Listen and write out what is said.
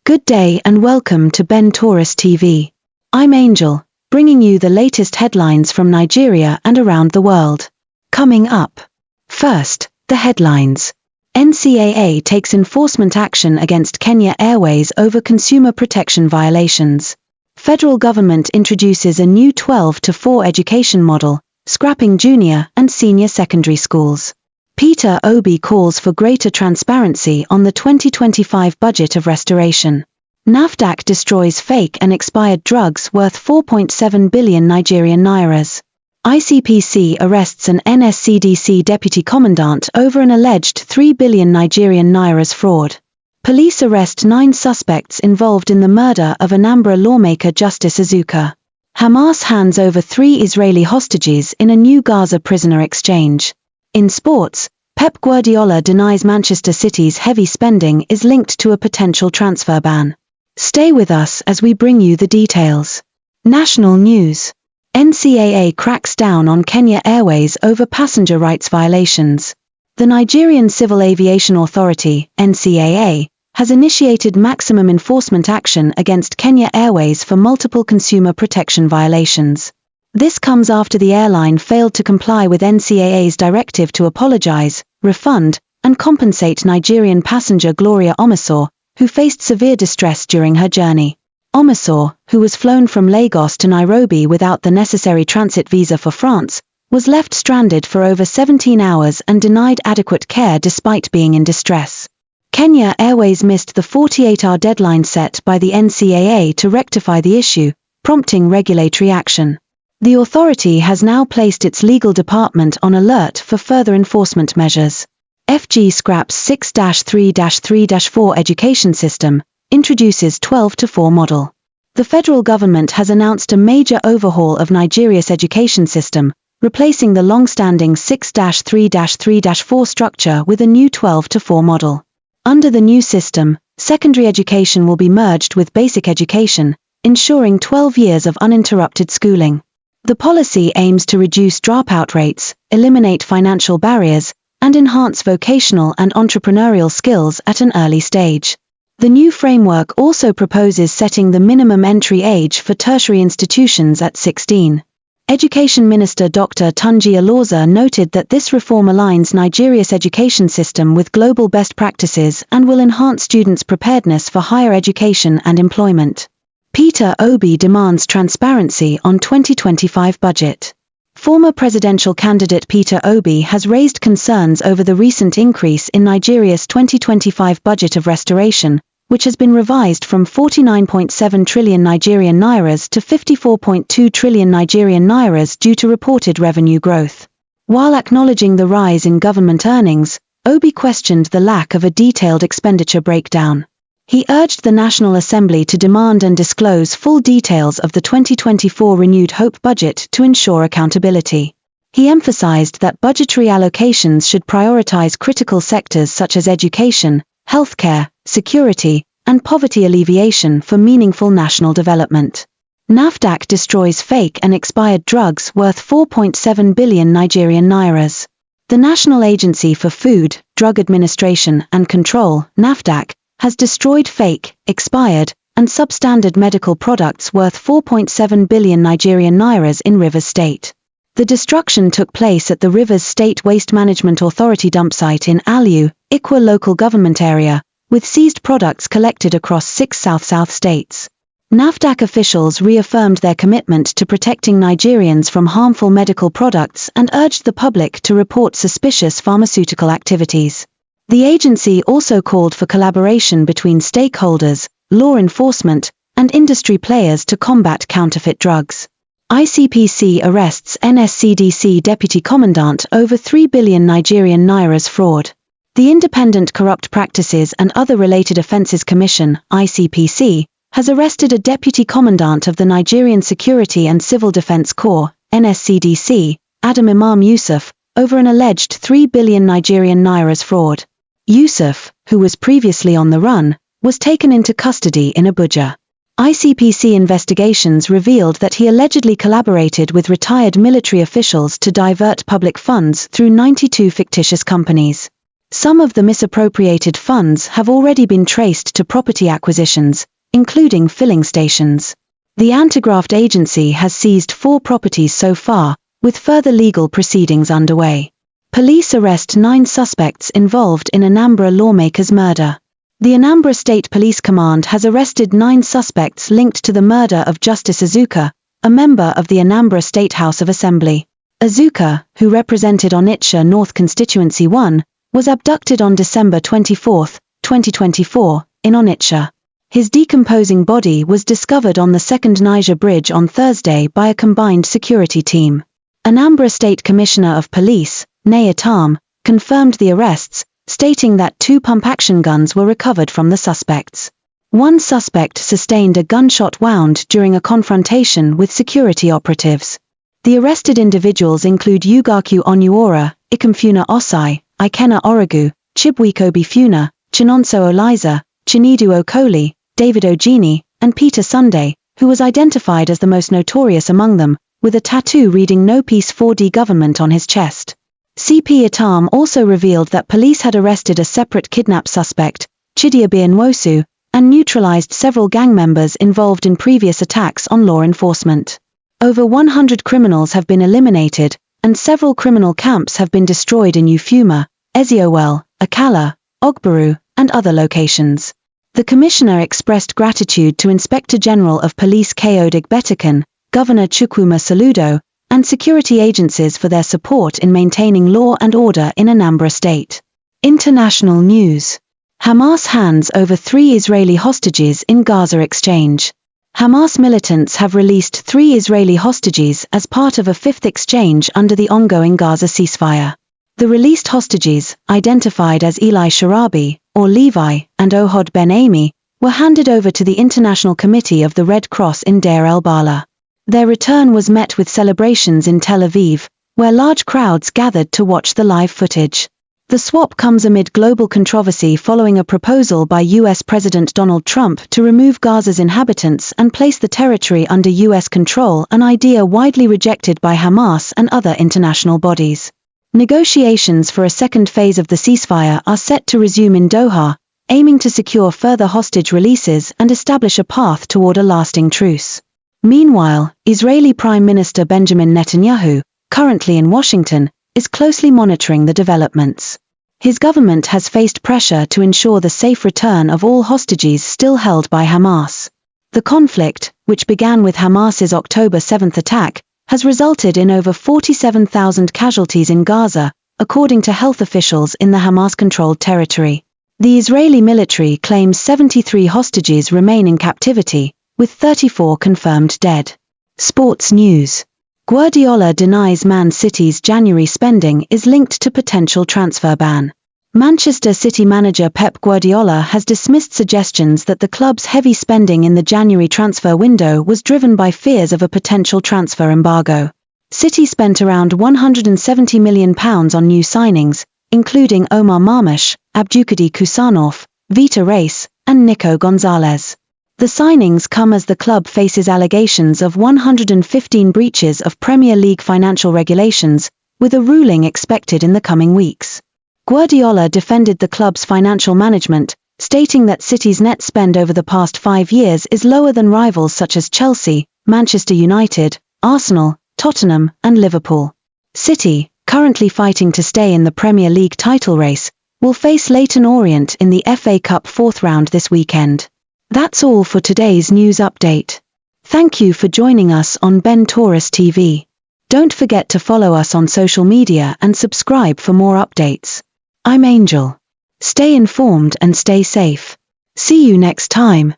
Good day and welcome to Ben Taurus TV. I'm Angel, bringing you the latest headlines from Nigeria and around the world. Coming up. First, the headlines. NCAA takes enforcement action against Kenya Airways over consumer protection violations. Federal government introduces a new 12-to-4 education model, scrapping junior and senior secondary schools. Peter Obi calls for greater transparency on the 2025 budget of restoration. NAFDAC destroys fake and expired drugs worth 4.7 billion Nigerian nairas. ICPC arrests an NSCDC deputy commandant over an alleged 3 billion Nigerian nairas fraud. Police arrest 9 suspects involved in the murder of Anambra lawmaker Justice Azuka. Hamas hands over 3 Israeli hostages in a new Gaza prisoner exchange. In sports, Pep Guardiola denies Manchester City's heavy spending is linked to a potential transfer ban. Stay with us as we bring you the details. National news. NCAA cracks down on Kenya Airways over passenger rights violations. The Nigerian Civil Aviation Authority, NCAA, has initiated maximum enforcement action against Kenya Airways for multiple consumer protection violations. This comes after the airline failed to comply with NCAA's directive to apologize, refund, and compensate Nigerian passenger Gloria Omosaw, who faced severe distress during her journey. Omosaw, who was flown from Lagos to Nairobi without the necessary transit visa for France, was left stranded for over 17 hours and denied adequate care despite being in distress. Kenya Airways missed the 48-hour deadline set by the NCAA to rectify the issue, prompting regulatory action. The authority has now placed its legal department on alert for further enforcement measures. FG scraps 6-3-3-4 education system, introduces 12-to-4 model. The federal government has announced a major overhaul of Nigeria's education system, replacing the long-standing 6-3-3-4 structure with a new 12-to-4 model. Under the new system, secondary education will be merged with basic education, ensuring 12 years of uninterrupted schooling. The policy aims to reduce dropout rates, eliminate financial barriers, and enhance vocational and entrepreneurial skills at an early stage. The new framework also proposes setting the minimum entry age for tertiary institutions at 16. Education Minister Dr. Tunji Alauza noted that this reform aligns Nigeria's education system with global best practices and will enhance students' preparedness for higher education and employment. Peter Obi demands transparency on 2025 budget. Former presidential candidate Peter Obi has raised concerns over the recent increase in Nigeria's 2025 budget of restoration, which has been revised from 49.7 trillion Nigerian nairas to 54.2 trillion Nigerian nairas due to reported revenue growth. While acknowledging the rise in government earnings, Obi questioned the lack of a detailed expenditure breakdown. He urged the National Assembly to demand and disclose full details of the 2024 Renewed Hope budget to ensure accountability. He emphasized that budgetary allocations should prioritize critical sectors such as education, healthcare, security, and poverty alleviation for meaningful national development. NAFDAC destroys fake and expired drugs worth 4.7 billion Nigerian nairas. The National Agency for Food, Drug Administration and Control, NAFDAC, has destroyed fake, expired, and substandard medical products worth 4.7 billion Nigerian nairas in Rivers State. The destruction took place at the Rivers State Waste Management Authority dump site in Alu, Ikwa local government area, with seized products collected across 6 South-South states. NAFDAC officials reaffirmed their commitment to protecting Nigerians from harmful medical products and urged the public to report suspicious pharmaceutical activities. The agency also called for collaboration between stakeholders, law enforcement, and industry players to combat counterfeit drugs. ICPC arrests NSCDC deputy commandant over 3 billion Nigerian nairas fraud. The Independent Corrupt Practices and Other Related Offences Commission, ICPC, has arrested a deputy commandant of the Nigerian Security and Civil Defense Corps, NSCDC, Adam Imam Yusuf, over an alleged 3 billion Nigerian nairas fraud. Yusuf, who was previously on the run, was taken into custody in Abuja. ICPC investigations revealed that he allegedly collaborated with retired military officials to divert public funds through 92 fictitious companies. Some of the misappropriated funds have already been traced to property acquisitions, including filling stations. The Anti-Graft Agency has seized 4 properties so far, with further legal proceedings underway. Police arrest 9 suspects involved in Anambra lawmaker's murder. The Anambra State Police Command has arrested 9 suspects linked to the murder of Justice Azuka, a member of the Anambra State House of Assembly. Azuka, who represented Onitsha North Constituency 1, was abducted on December 24, 2024, in Onitsha. His decomposing body was discovered on the Second Niger Bridge on Thursday by a combined security team. Anambra State Commissioner of Police, Naya Tam, confirmed the arrests, stating that 2 pump-action guns were recovered from the suspects. One suspect sustained a gunshot wound during a confrontation with security operatives. The arrested individuals include Ugaku Onuora, Ikamfuna Osai, Ikena Orogu, Chibwiko Bifuna, Chinonso Oliza, Chinidu Okoli, David Ogini, and Peter Sunday, who was identified as the most notorious among them, with a tattoo reading No Peace 4D Government on his chest. CP Atam also revealed that police had arrested a separate kidnap suspect, Chidiabe Nwosu, and neutralized several gang members involved in previous attacks on law enforcement. Over 100 criminals have been eliminated, and several criminal camps have been destroyed in Ufuma, Eziowell, Akala, Ogbaru, and other locations. The commissioner expressed gratitude to Inspector General of Police Ko Digbetikan, Governor Chukwuma Saludo, and security agencies for their support in maintaining law and order in Anambra State. International news. Hamas hands over 3 Israeli hostages in Gaza exchange. Hamas militants have released 3 Israeli hostages as part of a 5th exchange under the ongoing Gaza ceasefire. The released hostages, identified as Eli Sharabi, or Levi, and Ohod Ben Ami, were handed over to the International Committee of the Red Cross in Deir el-Bala. Their return was met with celebrations in Tel Aviv, where large crowds gathered to watch the live footage. The swap comes amid global controversy following a proposal by U.S. President Donald Trump to remove Gaza's inhabitants and place the territory under U.S. control, an idea widely rejected by Hamas and other international bodies. Negotiations for a second phase of the ceasefire are set to resume in Doha, aiming to secure further hostage releases and establish a path toward a lasting truce. Meanwhile, Israeli Prime Minister Benjamin Netanyahu, currently in Washington, is closely monitoring the developments. His government has faced pressure to ensure the safe return of all hostages still held by Hamas. The conflict, which began with Hamas's October 7 attack, has resulted in over 47,000 casualties in Gaza, according to health officials in the Hamas-controlled territory. The Israeli military claims 73 hostages remain in captivity, with 34 confirmed dead. Sports news. Guardiola denies Man City's January spending is linked to potential transfer ban. Manchester City manager Pep Guardiola has dismissed suggestions that the club's heavy spending in the January transfer window was driven by fears of a potential transfer embargo. City spent around £170 million on new signings, including Omar Marmush, Abdulkadir Kusanov, Vita Race, and Nico Gonzalez. The signings come as the club faces allegations of 115 breaches of Premier League financial regulations, with a ruling expected in the coming weeks. Guardiola defended the club's financial management, stating that City's net spend over the past 5 years is lower than rivals such as Chelsea, Manchester United, Arsenal, Tottenham, and Liverpool. City, currently fighting to stay in the Premier League title race, will face Leyton Orient in the FA Cup 4th round this weekend. That's all for today's news update. Thank you for joining us on Ben Taurus TV. Don't forget to follow us on social media and subscribe for more updates. I'm Angel. Stay informed and stay safe. See you next time.